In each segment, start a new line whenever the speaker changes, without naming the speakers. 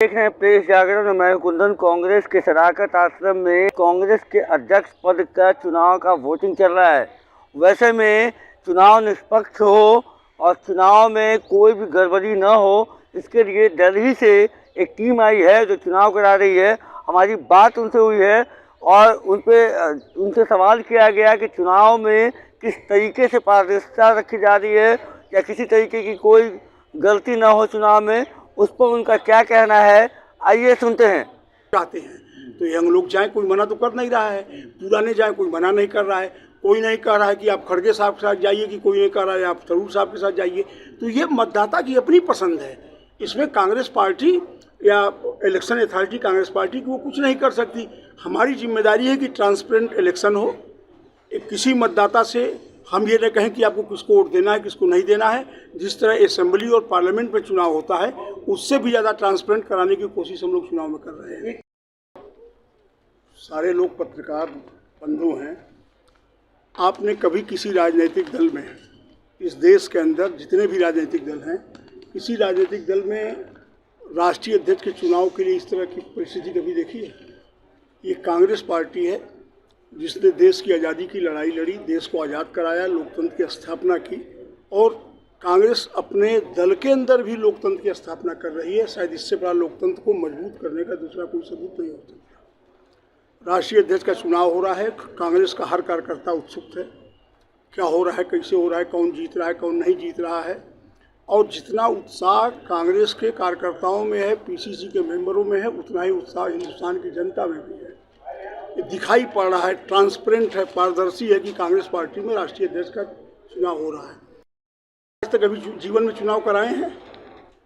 देख रहे हैं प्रेस जागरण। मैं कुंदन। कांग्रेस के सदाकत आश्रम में कांग्रेस के अध्यक्ष पद का चुनाव का वोटिंग चल रहा है। वैसे में चुनाव निष्पक्ष हो और चुनाव में कोई भी गड़बड़ी न हो, इसके लिए दिल्ली से एक टीम आई है जो चुनाव करा रही है। हमारी बात उनसे हुई है और उनसे सवाल किया गया कि चुनाव में किस तरीके से पारदर्शिता रखी जा रही है या किसी तरीके की कोई गलती न हो चुनाव में, उस पर उनका क्या कहना है। आइए सुनते हैं।
चाहते हैं तो यंग लोग जाएं, कोई मना तो कर नहीं रहा है। पुराने जाएं, कोई मना नहीं कर रहा है। कोई नहीं कह रहा है कि आप खड़गे साहब के साथ जाइए, कि कोई नहीं कह रहा है आप थरूर साहब के साथ जाइए। तो ये मतदाता की अपनी पसंद है। इसमें कांग्रेस पार्टी या इलेक्शन अथॉरिटी कांग्रेस पार्टी की वो कुछ नहीं कर सकती। हमारी जिम्मेदारी है कि ट्रांसपेरेंट इलेक्शन हो। किसी मतदाता से हम ये न कहें कि आपको किसको वोट देना है, किसको नहीं देना है। जिस तरह असेंबली और पार्लियामेंट में चुनाव होता है, उससे भी ज़्यादा ट्रांसपेरेंट कराने की कोशिश हम लोग चुनाव में कर रहे हैं। सारे लोग पत्रकार बंधु हैं। आपने कभी किसी राजनीतिक दल में, इस देश के अंदर जितने भी राजनीतिक दल हैं, किसी राजनीतिक दल में राष्ट्रीय अध्यक्ष के चुनाव के लिए इस तरह की परिस्थिति कभी देखी है? ये कांग्रेस पार्टी है जिसने देश की आज़ादी की लड़ाई लड़ी, देश को आज़ाद कराया, लोकतंत्र की स्थापना की। और कांग्रेस अपने दल के अंदर भी लोकतंत्र की स्थापना कर रही है। शायद इससे बड़ा लोकतंत्र को मजबूत करने का दूसरा कोई सबूत नहीं हो सकता। राष्ट्रीय अध्यक्ष का चुनाव हो रहा है। कांग्रेस का हर कार्यकर्ता उत्सुक है क्या हो रहा है, कैसे हो रहा है, कौन जीत रहा है, कौन नहीं जीत रहा है। और जितना उत्साह कांग्रेस के कार्यकर्ताओं में है, पीसीसी के मेंबरों में है, उतना ही उत्साह हिंदुस्तान की जनता में भी है। दिखाई पड़ रहा है, ट्रांसपेरेंट है, पारदर्शी है कि कांग्रेस पार्टी में राष्ट्रीय अध्यक्ष का चुनाव हो रहा है। आज तक अभी जीवन में चुनाव कराए हैं।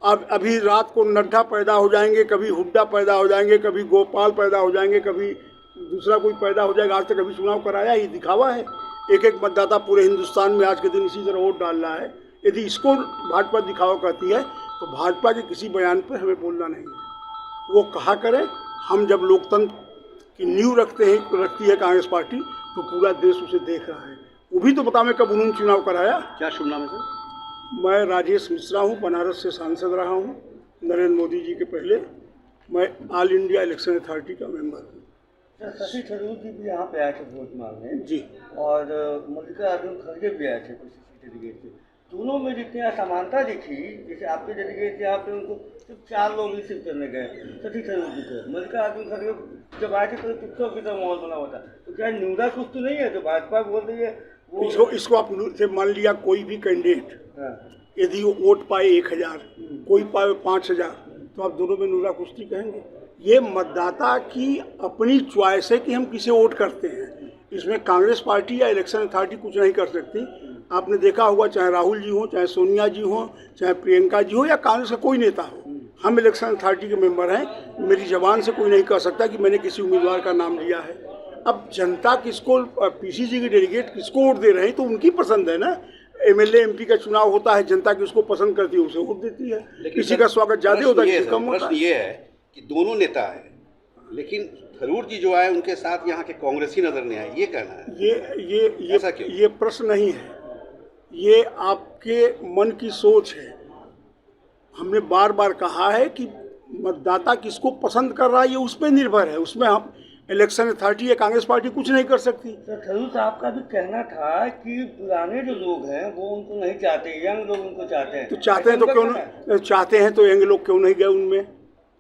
अब अभी रात को नड्डा पैदा हो जाएंगे, कभी हुड्डा पैदा हो जाएंगे, कभी गोपाल पैदा हो जाएंगे, कभी दूसरा कोई पैदा हो जाएगा। आज तक अभी चुनाव कराया, ये दिखावा है। एक एक मतदाता पूरे हिंदुस्तान में आज के दिन इसी तरह वोट डाल रहा है। यदि इसको भाजपा दिखावा कहती है तो भाजपा के किसी बयान पर हमें बोलना नहीं है। वो कहा करें। हम जब लोकतंत्र की नींव रखती है कांग्रेस पार्टी, तो पूरा देश उसे देख रहा है। वो भी तो बतावें कब उन्होंने चुनाव कराया।
क्या शुभ नाम है सर?
मैं राजेश मिश्रा हूँ, बनारस से सांसद रहा हूँ नरेंद्र मोदी जी के पहले। मैं ऑल इंडिया इलेक्शन अथॉरिटी का मेंबर हूँ।
शशि थरूर जी भी यहाँ पे आए थे वोट मांगने
जी, और
मल्लिकार्जुन खड़गे भी आए थे किसी डेलीगेट से। दोनों में जितनी असमानता दिखी, जैसे आपके डेलीगेट यहाँ पे उनको सिर्फ 4 लोग रिसीव करने गए, शशि थरूर जी को। मल्लिकार्जुन खड़गे जब आए थे तो कुत्तों की तरह माहौल बना हुआ था। तो क्या न्यूनता कुछ तो नहीं है जो भाजपा बोल रही है वो?
इसको आप मान लिया कोई भी कैंडिडेट यदि वो वोट पाए 1000, कोई पाए 5000, तो आप दोनों में नूरा कुश्ती कहेंगे? ये मतदाता की अपनी चॉइस है कि हम किसे वोट करते हैं। इसमें कांग्रेस पार्टी या इलेक्शन अथॉरिटी कुछ नहीं कर सकती। आपने देखा होगा, चाहे राहुल जी हो, चाहे सोनिया जी हो, चाहे प्रियंका जी हो, या कांग्रेस का कोई नेता हो, हम इलेक्शन अथॉरिटी के मेंबर हैं। मेरी जबान से कोई नहीं कह सकता कि मैंने किसी उम्मीदवार का नाम लिया है। अब जनता किसको, पीसीसी के डेलीगेट किसको वोट दे रहे हैं तो उनकी पसंद है ना। एमएलए एमपी का चुनाव होता है, जनता किसको पसंद करती है उसे वोट देती है। किसी का स्वागत ज़्यादा होता है, किसी कम होता है।
ये है कि दोनों नेता है, लेकिन थरूर जी जो आए उनके साथ यहाँ के कांग्रेसी नजर नहीं आए, ये कहना है।
ये प्रश्न नहीं है, ये आपके मन की सोच है। हमने बार बार कहा है कि मतदाता किसको पसंद कर रहा है ये उस पर निर्भर है। उसमें हम इलेक्शन अथॉरिटी या कांग्रेस पार्टी कुछ नहीं कर सकती।
तो थरूर साहब का भी कहना था कि पुराने जो लोग हैं वो उनको नहीं चाहते, यंग लोग उनको चाहते हैं।
तो चाहते हैं तो क्यों नहीं, चाहते हैं तो यंग लोग क्यों नहीं गए उनमें?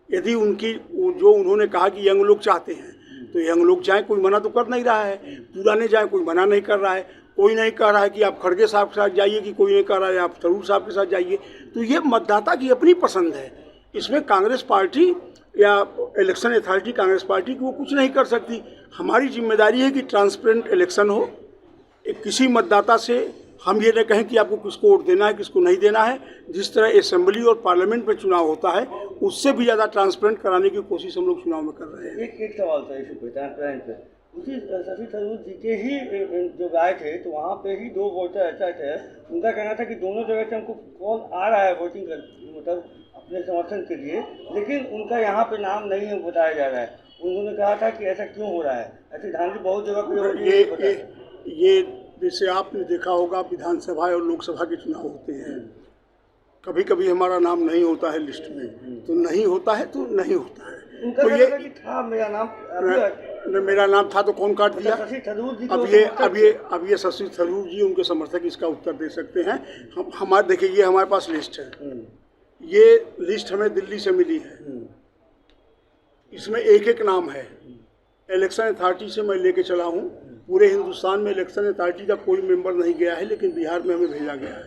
यदि उनकी जो उन्होंने कहा कि यंग लोग चाहते हैं तो यंग लोग जाएं, कोई मना तो कर नहीं रहा है। पुराने जाएं, कोई मना नहीं कर रहा है। कोई नहीं कह रहा है कि आप खड़गे साहब के साथ जाइए, कि कोई नहीं कह रहा है आप थरूर साहब के साथ जाइए। तो ये मतदाता की अपनी पसंद है। इसमें कांग्रेस पार्टी या इलेक्शन अथॉरिटी कांग्रेस पार्टी की वो कुछ नहीं कर सकती। हमारी जिम्मेदारी है कि ट्रांसपेरेंट इलेक्शन हो। किसी मतदाता से हम ये न कहें कि आपको किसको वोट देना है, किसको नहीं देना है। जिस तरह असेंबली और पार्लियामेंट में चुनाव होता है, उससे भी ज़्यादा ट्रांसपेरेंट कराने की कोशिश हम लोग चुनाव में कर रहे हैं।
एक सवाल था इसी पे, ट्रांसपेरेंट पे। उसी शशि थरूर जी के ही जो आए थे तो वहाँ पे ही 2 वोटर ऐसा थे, उनका कहना था कि दोनों जगह से हमको कॉल आ रहा है वोटिंग कर, मतलब अपने समर्थन के लिए, लेकिन उनका यहाँ पे नाम नहीं बताया जा रहा है। उन्होंने कहा था कि ऐसा क्यों हो रहा है, ऐसी धांधली बहुत जगह पे
ये जैसे आपने देखा होगा, विधानसभा और लोकसभा के चुनाव होते हैं कभी कभी हमारा नाम नहीं होता है लिस्ट में, तो नहीं होता है तो नहीं होता है।
उनका
तो
तो
ये
लगा कि था मेरा नाम
मेरा नाम था तो कौन काट दिया?
शशि थरूर जी को
अब ये शशि थरूर जी उनके समर्थक इसका उत्तर दे सकते हैं। हमारे देखिए, ये हमारे पास लिस्ट है, ये लिस्ट हमें दिल्ली से मिली है, इसमें एक एक नाम है। इलेक्शन अथॉरिटी से मैं लेके चला हूँ, पूरे हिंदुस्तान में इलेक्शन अथॉरिटी का कोई मेंबर नहीं गया है, लेकिन बिहार में हमें भेजा गया है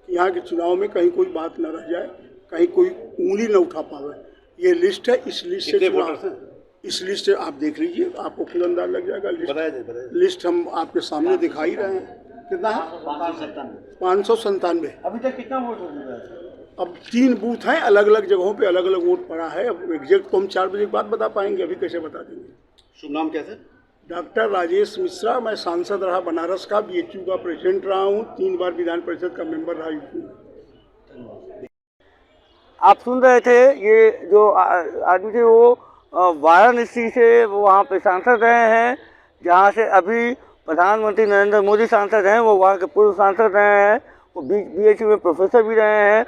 कि यहाँ के चुनाव में कहीं कोई बात न रह जाए, कहीं कोई उंगली न उठा पावे। ये लिस्ट है, इस लिस्ट से इस लिस्ट से आप देख लीजिए, आपको खुद अंदाज लग जाएगा। लिस्ट हम आपके सामने दिखा ही रहे हैं। कितना है? 597।
अभी तक कितना वोट हो चुका है?
अब 3 बूथ हैं, अलग अलग जगहों पे अलग अलग वोट पड़ा है। अब एग्जैक्ट तो हम 4 बजे के बाद बता पाएंगे, अभी कैसे बता देंगे।
शुभ नाम कैसे?
डॉक्टर राजेश मिश्रा। मैं सांसद रहा बनारस का, BHU का प्रेसिडेंट रहा हूँ, 3 बार विधान परिषद का मेंबर रहा यूपी में।
आप सुन रहे थे, ये जो आदमी थे वो वाराणसी से वो वहाँ पे सांसद रहे हैं, जहाँ से अभी प्रधानमंत्री नरेंद्र मोदी सांसद हैं, वो वहाँ के पूर्व सांसद रहे हैं, वो BHU में प्रोफेसर भी रहे हैं।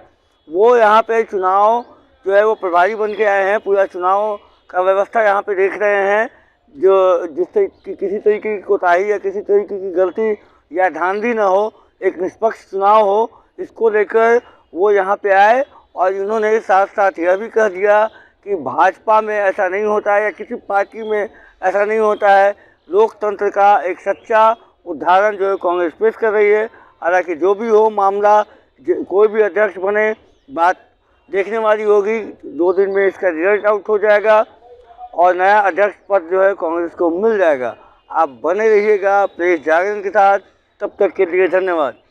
वो यहाँ पे चुनाव जो है वो प्रभारी बन के आए हैं, पूरा चुनाव का व्यवस्था यहाँ पे देख रहे हैं। जो जिससे किसी तरीके की कोताही या किसी तरीके की गलती या धांधली ना हो, एक निष्पक्ष चुनाव हो, इसको लेकर वो यहाँ पे आए। और इन्होंने साथ साथ यह भी कह दिया कि भाजपा में ऐसा नहीं होता है या किसी पार्टी में ऐसा नहीं होता है। लोकतंत्र का एक सच्चा उदाहरण जो है कांग्रेस पेश कर रही है। हालांकि जो भी हो मामला, कोई भी अध्यक्ष बने, बात देखने वाली होगी। 2 दिन में इसका रिजल्ट आउट हो जाएगा और नया अध्यक्ष पद जो है कांग्रेस को मिल जाएगा। आप बने रहिएगा प्रेस जागरण के साथ। तब तक के लिए धन्यवाद।